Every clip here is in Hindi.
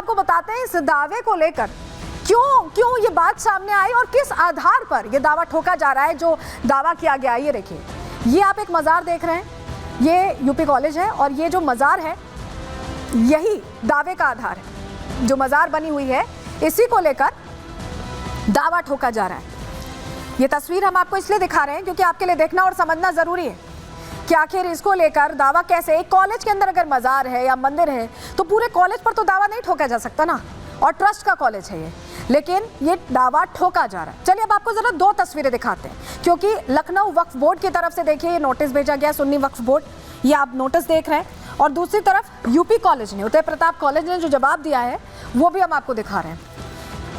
आपको बताते हैं इस दावे को लेकर क्यों ये बात सामने आई और किस आधार पर ये दावा ठोका जा रहा है जो दावा किया गया है। ये देखिए, ये आप एक मज़ार देख रहे हैं, ये यूपी कॉलेज है और ये जो मज़ार है यही दावे का आधार है। जो मज़ार बनी हुई है इसी को लेकर दावा ठोका जा रहा है। ये तस्वीर हम आपको इसलिए दिखा रहे हैं क्योंकि आपके लिए देखना और समझना ज़रूरी है कि आखिर इसको लेकर दावा कैसे, एक कॉलेज के अंदर अगर मज़ार है या मंदिर है तो पूरे कॉलेज पर तो दावा नहीं ठोका जा सकता ना, और ट्रस्ट का कॉलेज है ये, लेकिन ये दावा ठोका जा रहा है। चलिए अब आपको ज़रा दो तस्वीरें दिखाते हैं क्योंकि लखनऊ वक्फ बोर्ड की तरफ से देखिए ये नोटिस भेजा गया, सुन्नी वक्फ बोर्ड, ये आप नोटिस देख रहे हैं, और दूसरी तरफ यूपी कॉलेज ने, उदय प्रताप कॉलेज ने जो जवाब दिया है वो भी हम आपको दिखा रहे हैं।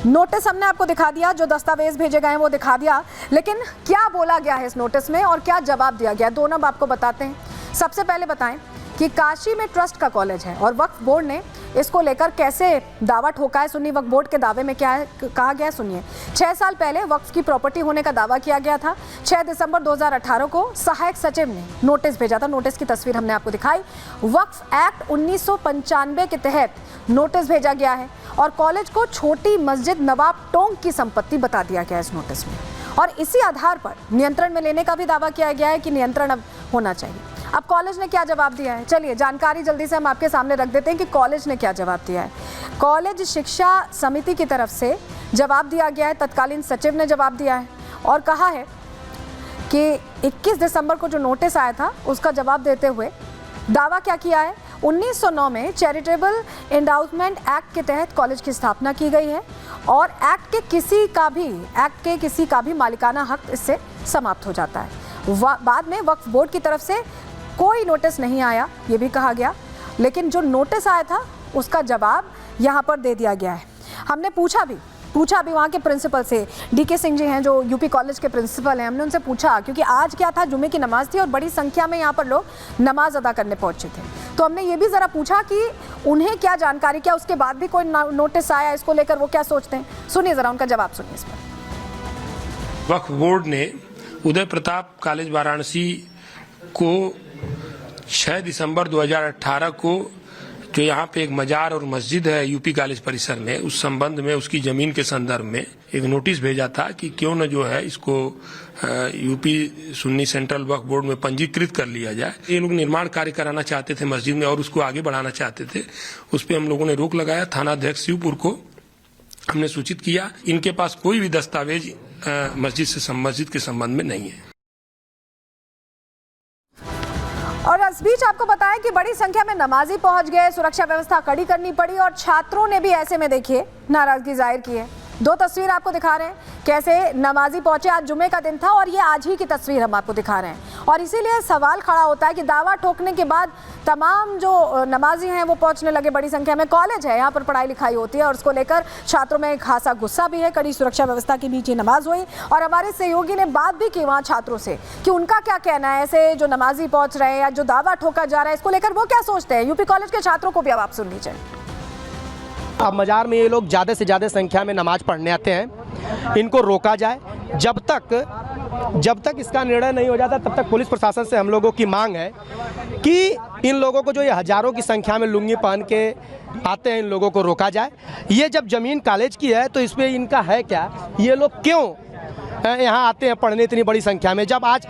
नोटिस हमने आपको दिखा दिया, जो दस्तावेज भेजे गए हैं वो दिखा दिया, लेकिन क्या बोला गया है इस नोटिस में और क्या जवाब दिया गया, दोनों अब आपको बताते हैं। सबसे पहले बताएं कि काशी में ट्रस्ट का कॉलेज है और वक्फ बोर्ड ने इसको लेकर कैसे दावा ठोका है। सुन्नी वक्फ बोर्ड के दावे में क्या है, कहा गया है, सुनिए। 6 साल पहले वक्फ की प्रॉपर्टी होने का दावा किया गया था। 6 दिसंबर 2018 को सहायक सचिव ने नोटिस भेजा था, नोटिस की तस्वीर हमने आपको दिखाई। वक्फ एक्ट 1995 के तहत नोटिस भेजा गया है और कॉलेज को छोटी मस्जिद नवाब टोंक की संपत्ति बता दिया गया है इस नोटिस में, और इसी आधार पर नियंत्रण में लेने का भी दावा किया गया है कि नियंत्रण अब होना चाहिए। अब कॉलेज ने क्या जवाब दिया है, चलिए जानकारी जल्दी से हम आपके सामने रख देते हैं कि कॉलेज ने क्या जवाब दिया है। कॉलेज शिक्षा समिति की तरफ से जवाब दिया गया है, तत्कालीन सचिव ने जवाब दिया है और कहा है कि 21 दिसंबर को जो नोटिस आया था उसका जवाब देते हुए दावा क्या किया है, 1909 में चैरिटेबल एंडाउसमेंट एक्ट के तहत कॉलेज की स्थापना की गई है और एक्ट के किसी का भी मालिकाना हक इससे समाप्त हो जाता है। बाद में वक्फ बोर्ड की तरफ से कोई नोटिस नहीं आया, ये भी कहा गया, लेकिन जो नोटिस आया था उसका जवाब यहाँ पर दे दिया गया है। हमने पूछा भी वहाँ के प्रिंसिपल से, डीके सिंह जी हैं जो यूपी कॉलेज के प्रिंसिपल हैं, हमने उनसे पूछा क्योंकि आज क्या था, जुमे की नमाज थी और बड़ी संख्या में यहाँ पर लोग नमाज अदा करने पहुँचे थे, तो हमने ये भी ज़रा पूछा कि उन्हें क्या जानकारी, क्या उसके बाद भी कोई नोटिस आया इसको लेकर, वो क्या सोचते हैं। सुनिए ज़रा उनका जवाब, सुनिए इस पर। वक्फ बोर्ड ने उदय प्रताप कॉलेज वाराणसी को 6 दिसंबर 2018 को जो यहाँ पे एक मजार और मस्जिद है यूपी कॉलेज परिसर में, उस संबंध में उसकी जमीन के संदर्भ में एक नोटिस भेजा था कि क्यों न जो है इसको यूपी सुन्नी सेंट्रल वक्फ बोर्ड में पंजीकृत कर लिया जाए। ये लोग निर्माण कार्य कराना चाहते थे मस्जिद में और उसको आगे बढ़ाना चाहते थे, उस पर हम लोगों ने रोक लगाया। थाना अध्यक्ष शिवपुर को हमने सूचित किया, इनके पास कोई भी दस्तावेज मस्जिद के संबंध में नहीं है। और इस बीच आपको बताएं कि बड़ी संख्या में नमाजी पहुंच गए, सुरक्षा व्यवस्था कड़ी करनी पड़ी और छात्रों ने भी ऐसे में देखिए नाराजगी जाहिर की है। दो तस्वीर आपको दिखा रहे हैं कैसे नमाजी पहुंचे, आज जुमे का दिन था और ये आज ही की तस्वीर हम आपको दिखा रहे हैं। और इसीलिए सवाल खड़ा होता है कि दावा ठोकने के बाद तमाम जो नमाजी हैं वो पहुंचने लगे बड़ी संख्या में। कॉलेज है, यहाँ पर पढ़ाई लिखाई होती है और उसको लेकर छात्रों में खासा गुस्सा भी है। कड़ी सुरक्षा व्यवस्था के बीच ये नमाज हुई और हमारे सहयोगी ने बात भी की वहाँ छात्रों से कि उनका क्या कहना है, ऐसे जो नमाजी पहुँच रहे हैं या जो दावा ठोका जा रहा है इसको लेकर वो क्या सोचते हैं। यूपी कॉलेज के छात्रों को भी अब आप सुन लीजिए। अब मज़ार में ये लोग ज़्यादा से ज़्यादा संख्या में नमाज पढ़ने आते हैं, इनको रोका जाए। जब तक इसका निर्णय नहीं हो जाता तब तक पुलिस प्रशासन से हम लोगों की मांग है कि इन लोगों को, जो ये हज़ारों की संख्या में लुंगी पहन के आते हैं, इन लोगों को रोका जाए। ये जब ज़मीन कॉलेज की है तो इसमें इनका है क्या, ये लोग क्यों यहाँ आते हैं पढ़ने इतनी बड़ी संख्या में, जब आज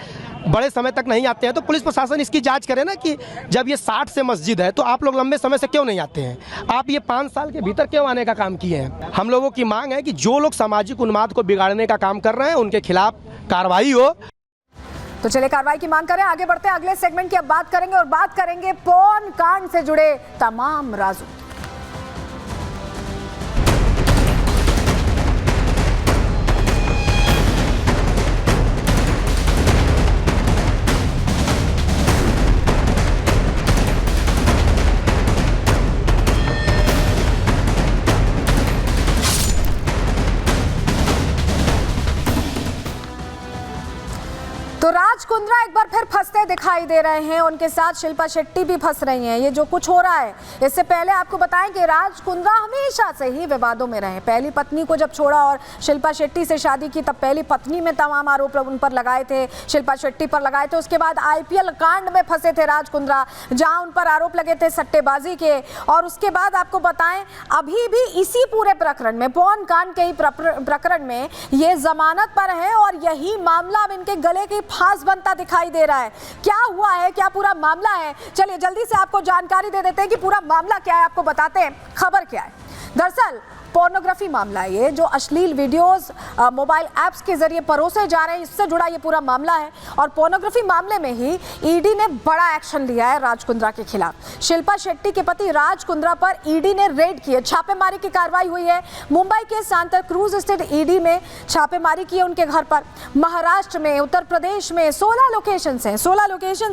बड़े समय तक नहीं आते हैं तो पुलिस प्रशासन इसकी जांच करे ना कि जब ये 60 से मस्जिद है तो आप लोग लंबे समय से क्यों नहीं आते हैं, आप ये 5 साल के भीतर क्यों आने का काम किए हैं। हम लोगों की मांग है कि जो लोग सामाजिक उन्माद को बिगाड़ने का काम कर रहे हैं उनके खिलाफ कार्रवाई हो। तो चले कार्रवाई की मांग करें, आगे बढ़ते हैं। अगले सेगमेंट की अब बात करेंगे और बात करेंगे पौन कांड से जुड़े तमाम राजों। तो राज राज कुंद्रा एक बार फिर फंसते दिखाई दे रहे हैं, उनके साथ शिल्पा शेट्टी भी फंस रही हैं। ये जो कुछ हो रहा है, इससे पहले आपको बताएं कि राज कुंद्रा हमेशा से ही विवादों में रहे। पहली पत्नी को जब छोड़ा और शिल्पा शेट्टी से शादी की, तब पहली पत्नी में तमाम आरोप उन पर लगाए थे, शिल्पा शेट्टी पर लगाए थे। उसके बाद IPL कांड में फंसे थे राज कुंद्रा, जहां उन पर आरोप लगे थे सट्टेबाजी के। और उसके बाद आपको बताएं, अभी भी इसी पूरे प्रकरण में, पॉर्न कांड के ही प्रकरण में ये जमानत पर है और यही मामला अब इनके गले की फांस बनता दिखाई दे रहा है। क्या हुआ है, क्या पूरा मामला है, चलिए जल्दी से आपको जानकारी दे देते हैं कि पूरा मामला क्या है। आपको बताते हैं खबर क्या है। दरअसल पोर्नोग्राफी मामला है ये, जो अश्लील वीडियोस मोबाइल ऐप्स के जरिए परोसे जा रहे हैं, इससे जुड़ा ये पूरा मामला है। और पोर्नोग्राफी मामले में ही ईडी ने बड़ा एक्शन लिया है राज कुंद्रा के खिलाफ। शिल्पा शेट्टी के पति राज कुंद्रा पर ईडी ने रेड की है, छापेमारी की कार्रवाई हुई है। मुंबई के सांता क्रूज स्थित ईडी में छापेमारी की है उनके घर पर। महाराष्ट्र में, उत्तर प्रदेश में 16 लोकेशंस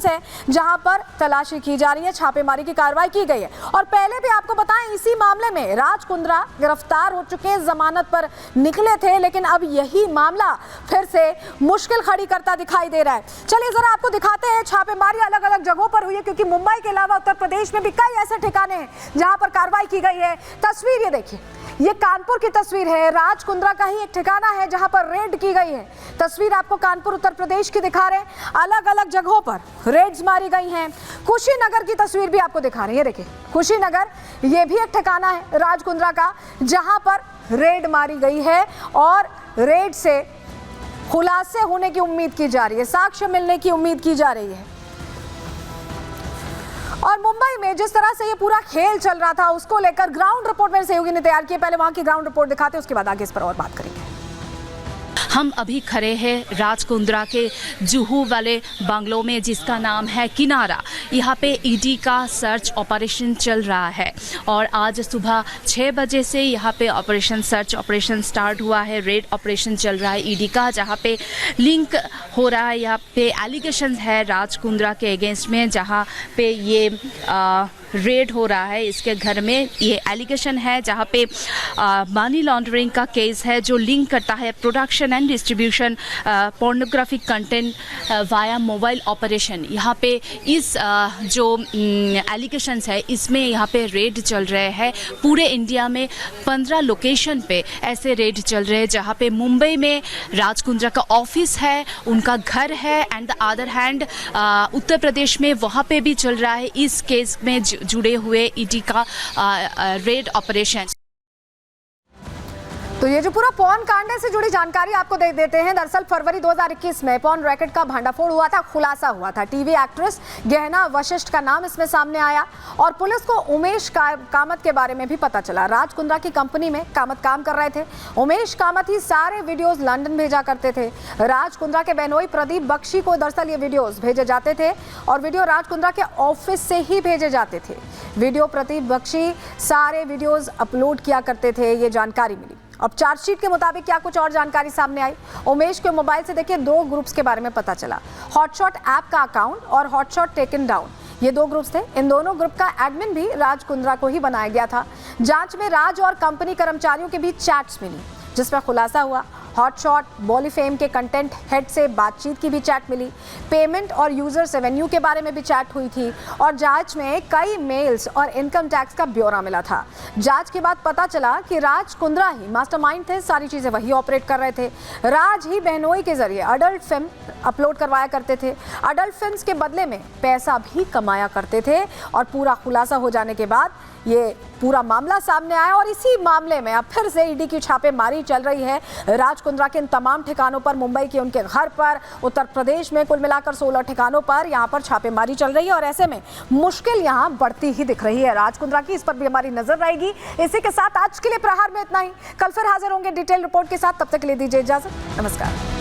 हैं जहां पर तलाशी की जा रही है, छापेमारी की कार्रवाई की गई है। और पहले भी आपको बताएं, इसी मामले में राज कुंद्रा गिरफ्तार हो चुके हैं, जमानत पर निकले थे, लेकिन अब यही मामला फिर से मुश्किल खड़ी करता दिखाई दे रहा है। चलिए जरा आपको दिखाते हैं। छापेमारी अलग अलग जगहों पर हुई है, क्योंकि मुंबई के अलावा उत्तर प्रदेश में भी कई ऐसे ठिकाने हैं जहां पर कार्रवाई की गई है। तस्वीर ये देखिए, ये कानपुर की तस्वीर है। राज कुंद्रा का ही एक ठिकाना है जहां पर रेड की गई है। तस्वीर आपको कानपुर उत्तर प्रदेश की दिखा रहे हैं। अलग अलग जगहों पर रेड्स मारी गई हैं। कुशीनगर की तस्वीर भी आपको दिखा रहे हैं, ये देखिए कुशीनगर, ये भी एक ठिकाना है राज कुंद्रा का, जहां पर रेड मारी गई है और रेड से खुलासे होने की उम्मीद की जा रही है, साक्ष्य मिलने की उम्मीद की जा रही है। और मुंबई में जिस तरह से ये पूरा खेल चल रहा था, उसको लेकर ग्राउंड रिपोर्ट मेरे सहयोगी ने तैयार की है। पहले वहां की ग्राउंड रिपोर्ट दिखाते हैं, उसके बाद आगे इस पर और बात करेंगे। हम अभी खड़े हैं राज कुंद्रा के जुहू वाले बंगलों में, जिसका नाम है किनारा। यहाँ पे ईडी का सर्च ऑपरेशन चल रहा है और आज सुबह 6 बजे से यहाँ पे सर्च ऑपरेशन स्टार्ट हुआ है। रेड ऑपरेशन चल रहा है ईडी का, जहाँ पे लिंक हो रहा है, यहाँ पे एलिगेशन है राज कुंद्रा के अगेंस्ट में, जहाँ पे ये रेड हो रहा है इसके घर में। ये एलिगेशन है जहाँ पे मनी लॉन्ड्रिंग का केस है, जो लिंक करता है production and distribution pornographic content via mobile operation. यहाँ पे इस जो एलिगेशंस है, इसमें यहाँ पे रेड चल रहे हैं। पूरे इंडिया में 15 लोकेशन पे ऐसे रेड चल रहे हैं, जहाँ पे मुंबई में राज कुंद्रा का ऑफिस है, उनका घर है, and the other hand Uttar Pradesh में वहाँ पे भी चल रहा है इस केस में जुड़े हुए ईडी का रेड ऑपरेशन। तो ये जो पूरा पॉर्न कांड से जुड़ी जानकारी आपको दे देते हैं। दरअसल फरवरी 2021 में पॉर्न रैकेट का भंडाफोड़ हुआ था, खुलासा हुआ था। टीवी एक्ट्रेस गहना वशिष्ठ का नाम इसमें सामने आया और पुलिस को उमेश कामत के बारे में भी पता चला। राज कुंद्रा की कंपनी में कामत काम कर रहे थे। उमेश कामत ही सारे वीडियोस लंदन भेजा करते थे। राज कुंद्रा के बहनोई प्रदीप बख्शी को दरअसल ये वीडियोस भेजे जाते थे और वीडियो राज कुंद्रा के ऑफिस से ही भेजे जाते थे। वीडियो प्रदीप बख्शी सारे वीडियोस अपलोड किया करते थे, ये जानकारी मिली। अब चार्जशीट के मुताबिक क्या कुछ और जानकारी सामने आई। उमेश के मोबाइल से देखिए 2 ग्रुप्स के बारे में पता चला। हॉटशॉट ऐप का अकाउंट और हॉटशॉट टेकन डाउन, ये 2 ग्रुप्स थे। इन दोनों ग्रुप का एडमिन भी राज कुंद्रा को ही बनाया गया था। जांच में राज और कंपनी कर्मचारियों के बीच चैट्स मिली, जिसमें खुलासा हुआ हॉटशॉट बॉलीफेम के कंटेंट हेड से बातचीत की भी चैट मिली। पेमेंट और यूजर्स रेवेन्यू के बारे में भी चैट हुई थी और जांच में कई मेल्स और इनकम टैक्स का ब्यौरा मिला था। जांच के बाद पता चला कि राज कुंद्रा ही मास्टरमाइंड थे, सारी चीज़ें वही ऑपरेट कर रहे थे। राज ही बहनोई के जरिए अडल्ट फिल्म अपलोड करवाया करते थे, अडल्ट फिल्म्स के बदले में पैसा भी कमाया करते थे। और पूरा खुलासा हो जाने के बाद ये पूरा मामला सामने आया और इसी मामले में अब फिर से ईडी की छापेमारी चल रही है। राज कुंद्रा के इन तमाम ठिकानों पर, मुंबई के उनके घर पर, उत्तर प्रदेश में कुल मिलाकर 16 ठिकानों पर यहाँ पर छापेमारी चल रही है और ऐसे में मुश्किल यहाँ बढ़ती ही दिख रही है राज कुंद्रा की। इस पर भी हमारी नजर रहेगी। इसी के साथ आज के लिए प्रहार में इतना ही। कल फिर हाजिर होंगे डिटेल रिपोर्ट के साथ, तब तक के लिए दीजिए इजाजत। नमस्कार।